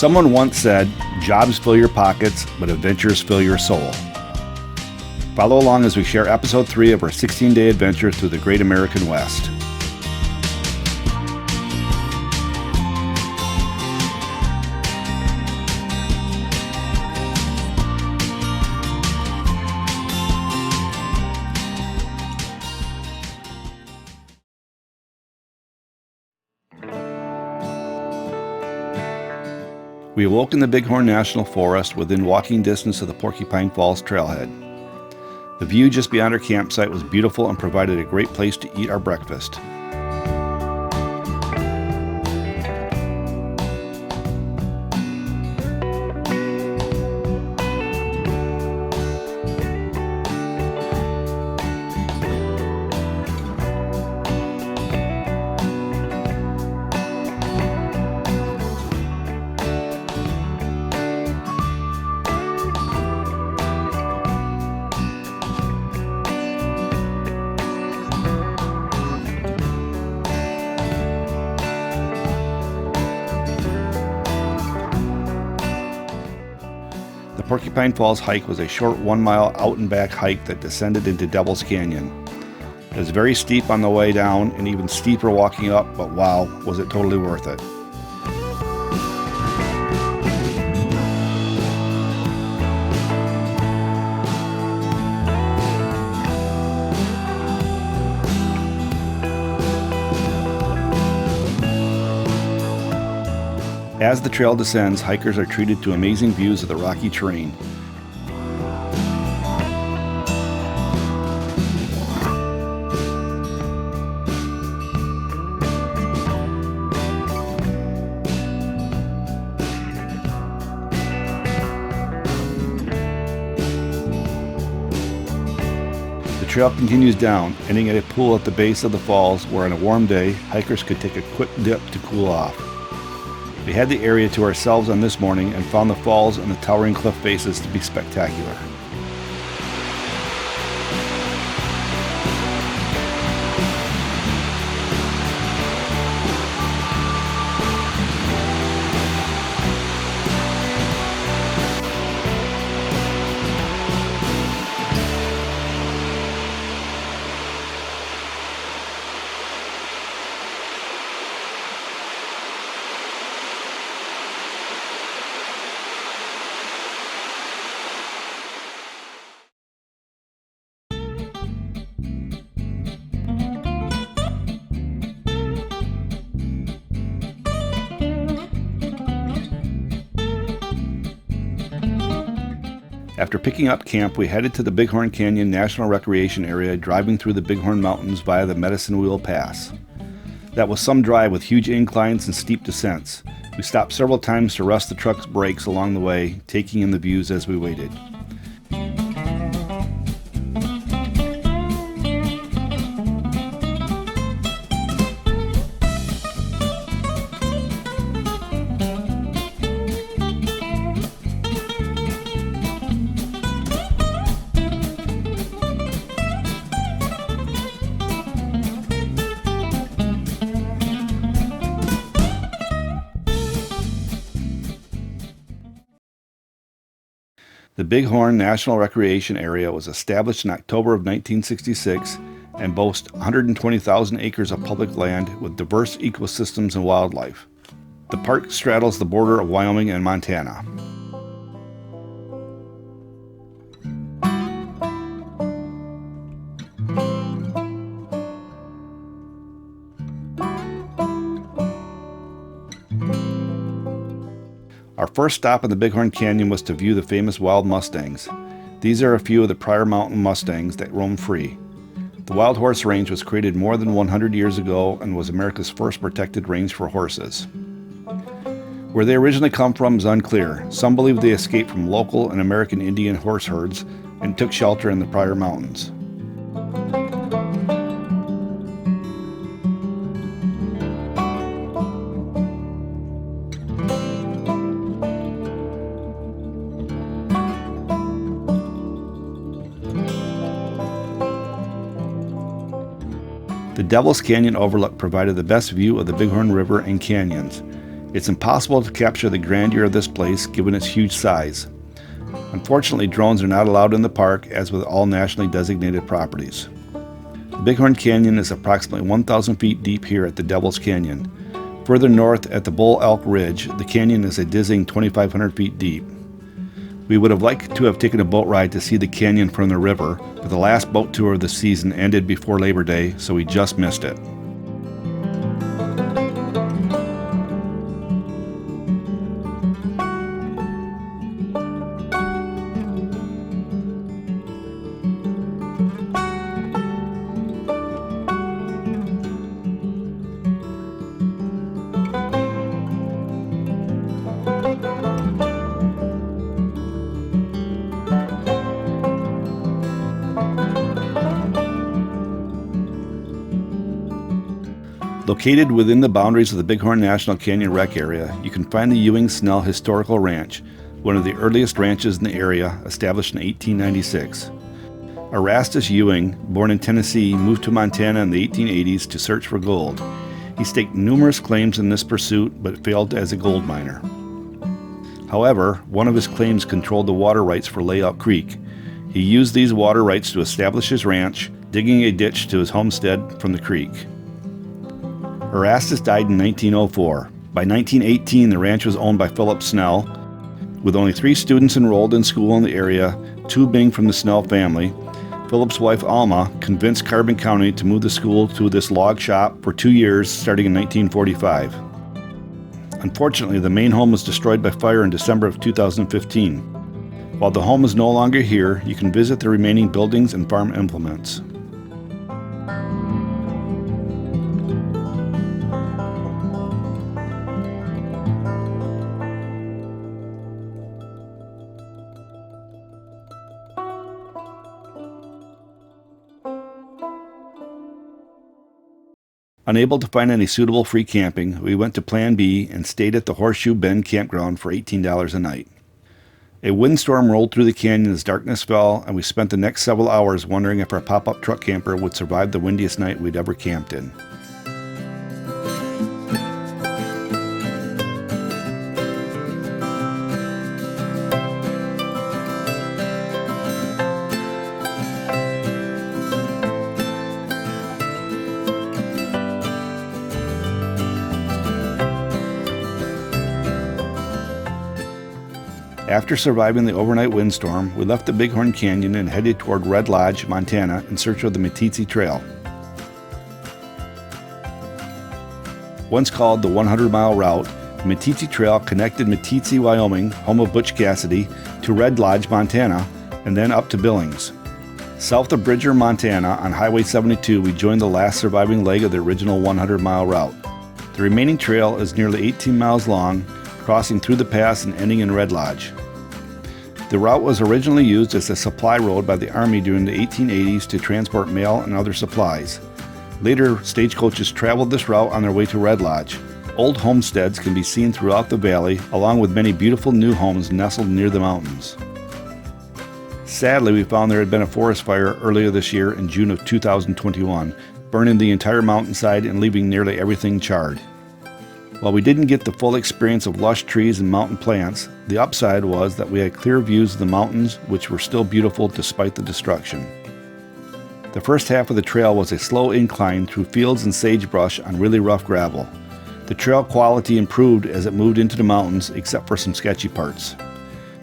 Someone once said, jobs fill your pockets, but adventures fill your soul. Follow along as we share episode 3 of our 16-day adventure through the Great American West. We awoke in the Bighorn National Forest within walking distance of the Porcupine Falls trailhead. The view just beyond our campsite was beautiful and provided a great place to eat our breakfast. The Porcupine Falls hike was a short 1-mile out and back hike that descended into Devils Canyon. It was very steep on the way down and even steeper walking up, but wow, was it totally worth it. As the trail descends, hikers are treated to amazing views of the rocky terrain. The trail continues down, ending at a pool at the base of the falls where on a warm day, hikers could take a quick dip to cool off. We had the area to ourselves on this morning and found the falls and the towering cliff faces to be spectacular. After picking up camp, we headed to the Bighorn Canyon National Recreation Area, driving through the Bighorn Mountains via the Medicine Wheel Pass. That was some drive with huge inclines and steep descents. We stopped several times to rest the truck's brakes along the way, taking in the views as we waited. The Bighorn National Recreation Area was established in October of 1966 and boasts 120,000 acres of public land with diverse ecosystems and wildlife. The park straddles the border of Wyoming and Montana. Our first stop in the Bighorn Canyon was to view the famous Wild Mustangs. These are a few of the prior mountain mustangs that roam free. The Wild Horse Range was created more than 100 years ago and was America's first protected range for horses. Where they originally come from is unclear. Some believe they escaped from local and American Indian horse herds and took shelter in the prior mountains. The Devils Canyon Overlook provided the best view of the Bighorn River and canyons. It's impossible to capture the grandeur of this place given its huge size. Unfortunately, drones are not allowed in the park, as with all nationally designated properties. The Bighorn Canyon is approximately 1,000 feet deep here at the Devils Canyon. Further north at the Bull Elk Ridge, the canyon is a dizzying 2,500 feet deep. We would have liked to have taken a boat ride to see the canyon from the river, but the last boat tour of the season ended before Labor Day, so we just missed it. Located within the boundaries of the Bighorn National Canyon Rec Area, you can find the Ewing-Snell Historical Ranch, one of the earliest ranches in the area, established in 1896. Erastus Ewing, born in Tennessee, moved to Montana in the 1880s to search for gold. He staked numerous claims in this pursuit, but failed as a gold miner. However, one of his claims controlled the water rights for Layout Creek. He used these water rights to establish his ranch, digging a ditch to his homestead from the creek. Erastus died in 1904. By 1918, the ranch was owned by Philip Snell. With only 3 students enrolled in school in the area, 2 being from the Snell family, Philip's wife Alma convinced Carbon County to move the school to this log shop for 2 years starting in 1945. Unfortunately, the main home was destroyed by fire in December of 2015. While the home is no longer here, you can visit the remaining buildings and farm implements. Unable to find any suitable free camping, we went to Plan B and stayed at the Horseshoe Bend Campground for $18 a night. A windstorm rolled through the canyon as darkness fell, and we spent the next several hours wondering if our pop-up truck camper would survive the windiest night we'd ever camped in. After surviving the overnight windstorm, we left the Bighorn Canyon and headed toward Red Lodge, Montana in search of the Meeteese Trail. Once called the 100-mile route, the Meeteese Trail connected Meeteese, Wyoming, home of Butch Cassidy, to Red Lodge, Montana, and then up to Billings. South of Bridger, Montana, on Highway 72, we joined the last surviving leg of the original 100-mile route. The remaining trail is nearly 18 miles long, crossing through the pass and ending in Red Lodge. The route was originally used as a supply road by the Army during the 1880s to transport mail and other supplies. Later, stagecoaches traveled this route on their way to Red Lodge. Old homesteads can be seen throughout the valley, along with many beautiful new homes nestled near the mountains. Sadly, we found there had been a forest fire earlier this year in June of 2021, burning the entire mountainside and leaving nearly everything charred. While we didn't get the full experience of lush trees and mountain plants, the upside was that we had clear views of the mountains, which were still beautiful despite the destruction. The first half of the trail was a slow incline through fields and sagebrush on really rough gravel. The trail quality improved as it moved into the mountains, except for some sketchy parts.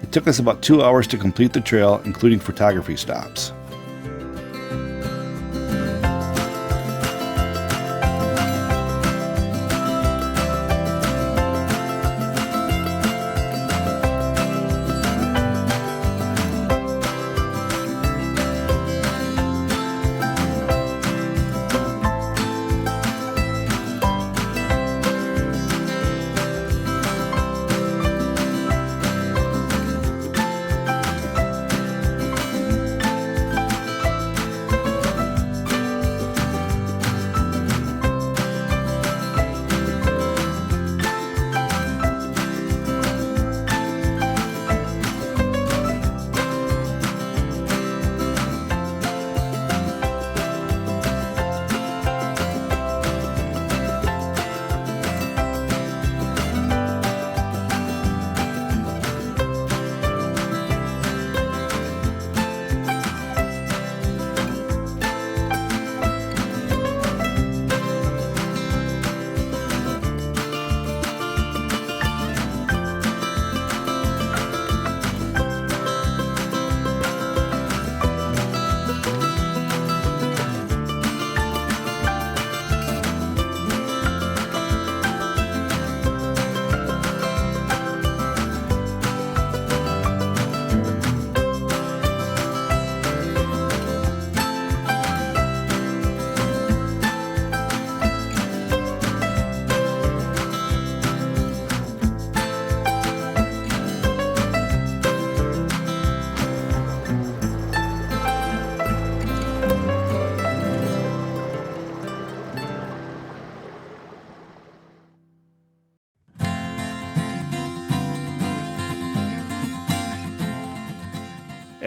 It took us about 2 hours to complete the trail, including photography stops.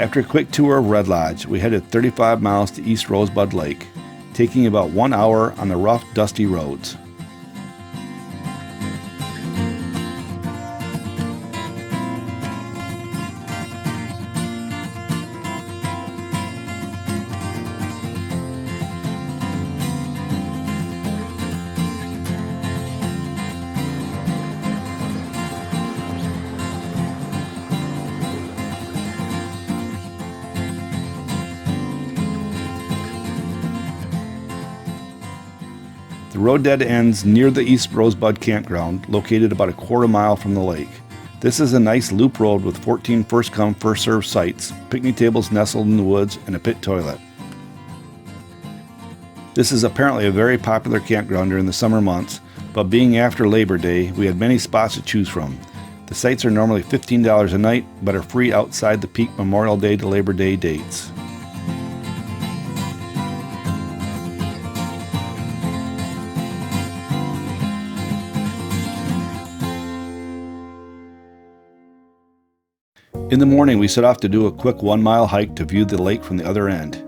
After a quick tour of Red Lodge, we headed 35 miles to East Rosebud Lake, taking about 1 hour on the rough, dusty roads. The road dead ends near the East Rosebud Campground, located about a quarter mile from the lake. This is a nice loop road with 14 first-come, first-served sites, picnic tables nestled in the woods, and a pit toilet. This is apparently a very popular campground during the summer months, but being after Labor Day, we had many spots to choose from. The sites are normally $15 a night, but are free outside the peak Memorial Day to Labor Day dates. In the morning, we set off to do a quick 1-mile hike to view the lake from the other end.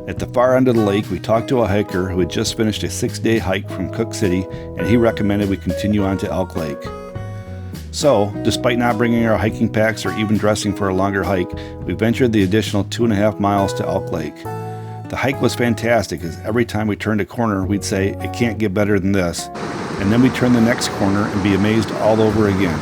At the far end of the lake, we talked to a hiker who had just finished a 6-day hike from Cook City, and he recommended we continue on to Elk Lake. So, despite not bringing our hiking packs or even dressing for a longer hike, we ventured the additional 2.5 miles to Elk Lake. The hike was fantastic, as every time we turned a corner, we'd say, "It can't get better than this," and then we'd turn the next corner and be amazed all over again.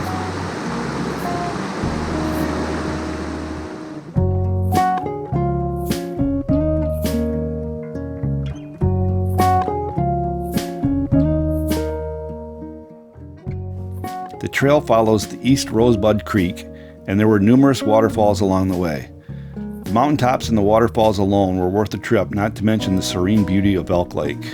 The trail follows the East Rosebud Creek, and there were numerous waterfalls along the way. The mountaintops and the waterfalls alone were worth the trip, not to mention the serene beauty of Elk Lake.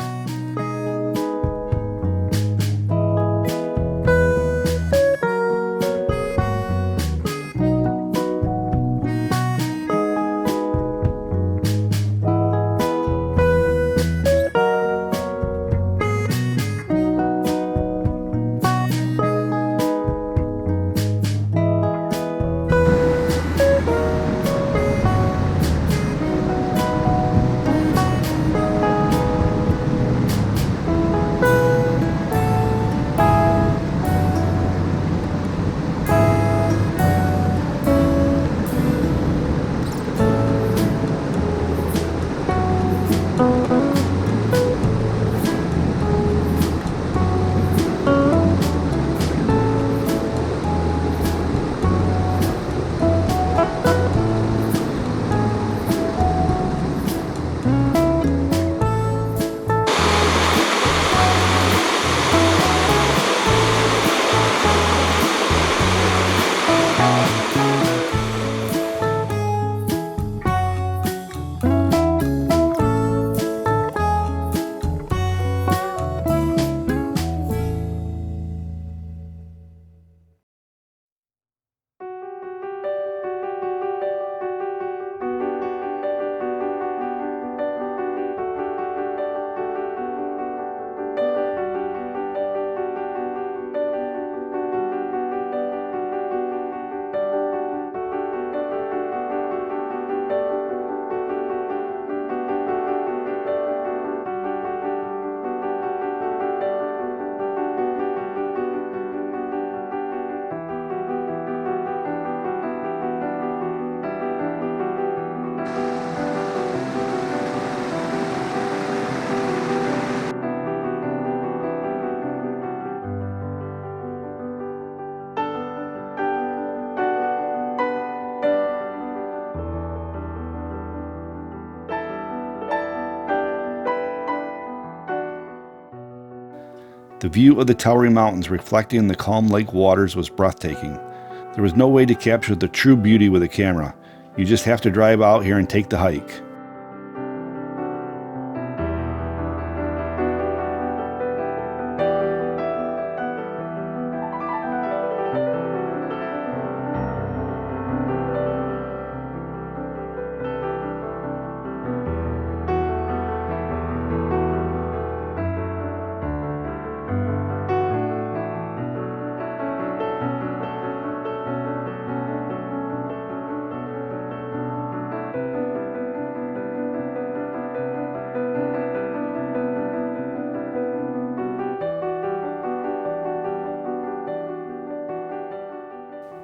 The view of the towering mountains reflecting the calm lake waters was breathtaking. There was no way to capture the true beauty with a camera. You just have to drive out here and take the hike.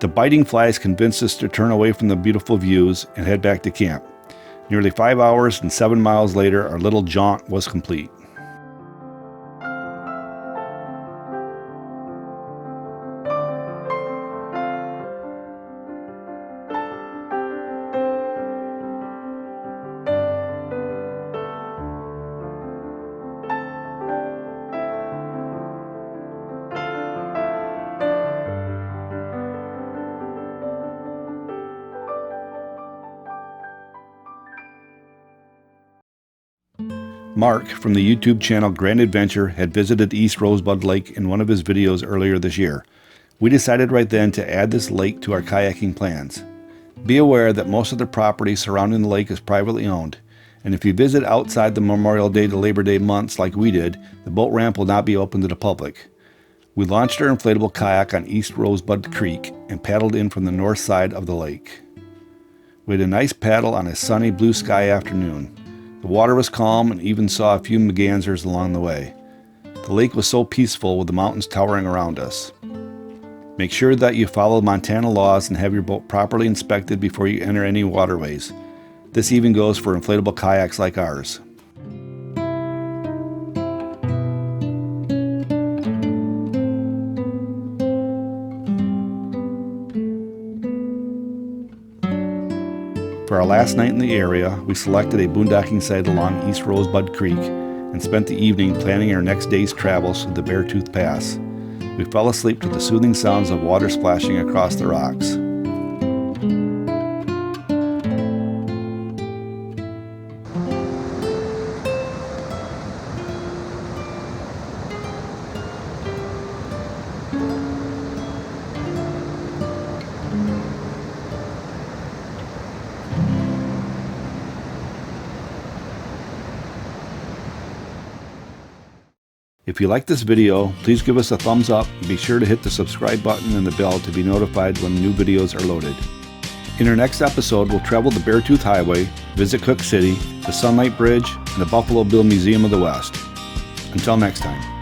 The biting flies convinced us to turn away from the beautiful views and head back to camp. Nearly 5 hours and 7 miles later, our little jaunt was complete. Mark from the YouTube channel Grand Adventure had visited East Rosebud Lake in one of his videos earlier this year. We decided right then to add this lake to our kayaking plans. Be aware that most of the property surrounding the lake is privately owned, and if you visit outside the Memorial Day to Labor Day months like we did, the boat ramp will not be open to the public. We launched our inflatable kayak on East Rosebud Creek and paddled in from the north side of the lake. We had a nice paddle on a sunny blue sky afternoon. The water was calm and even saw a few mergansers along the way. The lake was so peaceful with the mountains towering around us. Make sure that you follow Montana laws and have your boat properly inspected before you enter any waterways. This even goes for inflatable kayaks like ours. For our last night in the area, we selected a boondocking site along East Rosebud Creek and spent the evening planning our next day's travels through the Beartooth Pass. We fell asleep to the soothing sounds of water splashing across the rocks. If you like this video, please give us a thumbs up and be sure to hit the subscribe button and the bell to be notified when new videos are loaded. In our next episode, we'll travel the Beartooth Highway, visit Cook City, the Sunlight Bridge, and the Buffalo Bill Museum of the West. Until next time.